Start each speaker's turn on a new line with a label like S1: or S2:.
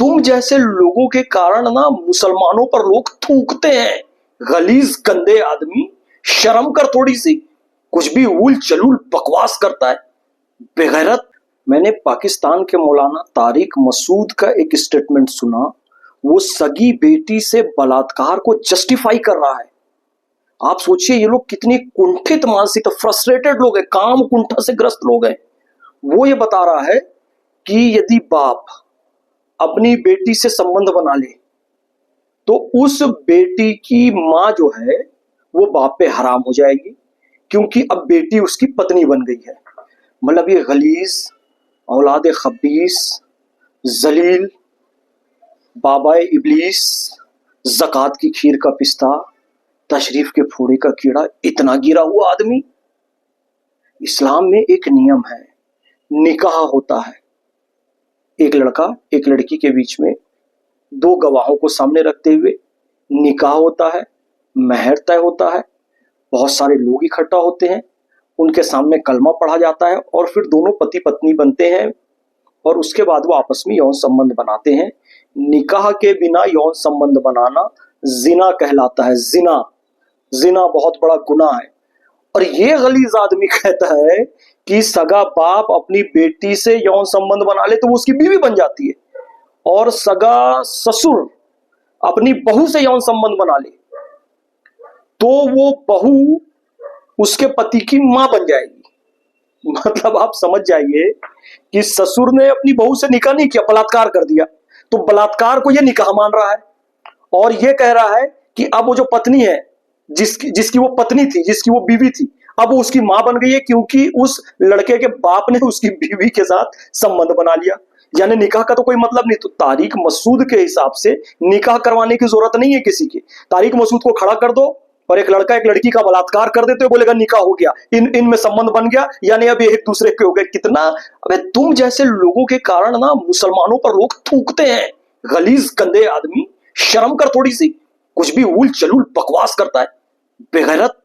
S1: तुम जैसे लोगों के कारण ना मुसलमानों पर लोग थूकते हैं। गलीज गंदे आदमी, शर्म कर थोड़ी सी, कुछ भी उल चलूल बकवास करता है, बेगैरत। मैंने पाकिस्तान के मौलाना तारिक मसूद का एक स्टेटमेंट सुना। वो सगी बेटी से बलात्कार को जस्टिफाई कर रहा है। आप सोचिए ये लोग कितने कुंठित मानसिक, फ्रस्ट्रेटेड लोग हैं, काम कुंठा से ग्रस्त लोग हैं। वो ये बता रहा है कि यदि बाप अपनी बेटी से संबंध बना ले तो उस बेटी की मां जो है वो बाप पे हराम हो जाएगी, क्योंकि अब बेटी उसकी पत्नी बन गई है। मतलब ये गलीज, औलाद खबीस, जलील, बाबा इबलीस, ज़कात की खीर का पिस्ता, तशरीफ के फोड़े का कीड़ा, इतना गिरा हुआ आदमी। इस्लाम में एक नियम है, निकाह होता है। एक लड़का एक लड़की के बीच में दो गवाहों को सामने रखते हुए निकाह होता है, महर तय होता है, बहुत सारे लोग इकट्ठा होते हैं, उनके सामने कलमा पढ़ा जाता है और फिर दोनों पति पत्नी बनते हैं और उसके बाद वो आपस में यौन संबंध बनाते हैं। निकाह के बिना यौन संबंध बनाना जिना कहलाता है। जिना जिना बहुत बड़ा गुनाह है। और ये गलीज आदमी कहता है कि सगा बाप अपनी बेटी से यौन संबंध बना ले तो वो उसकी बीवी बन जाती है, और सगा ससुर अपनी बहू से यौन संबंध बना ले तो वो बहू उसके पति की मां बन जाएगी। मतलब आप समझ जाइए कि ससुर ने अपनी बहू से निकाह नहीं किया, बलात्कार कर दिया, तो बलात्कार को ये निकाह मान रहा है और ये कह रहा है कि अब वो जो पत्नी है, जिसकी वो पत्नी थी, जिसकी वो बीवी थी, अब वो उसकी मां बन गई है, क्योंकि उस लड़के के बाप ने उसकी बीवी के साथ संबंध बना लिया। यानी निकाह का तो कोई मतलब नहीं। तो तारिक मसूद के हिसाब से निकाह करवाने की जरूरत नहीं है किसी की। तारिक मसूद को खड़ा कर दो और एक लड़का एक लड़की का बलात्कार कर देते हो, बोलेगा निकाह हो गया, इनमें संबंध बन गया, यानी अब एक दूसरे के हो गए। कितना, अबे तुम जैसे लोगों के कारण ना मुसलमानों पर लोग थूकते हैं। गलीज गंदे आदमी, शर्म कर थोड़ी सी, कुछ भी उल चलूल बकवास करता है, बेगैरत।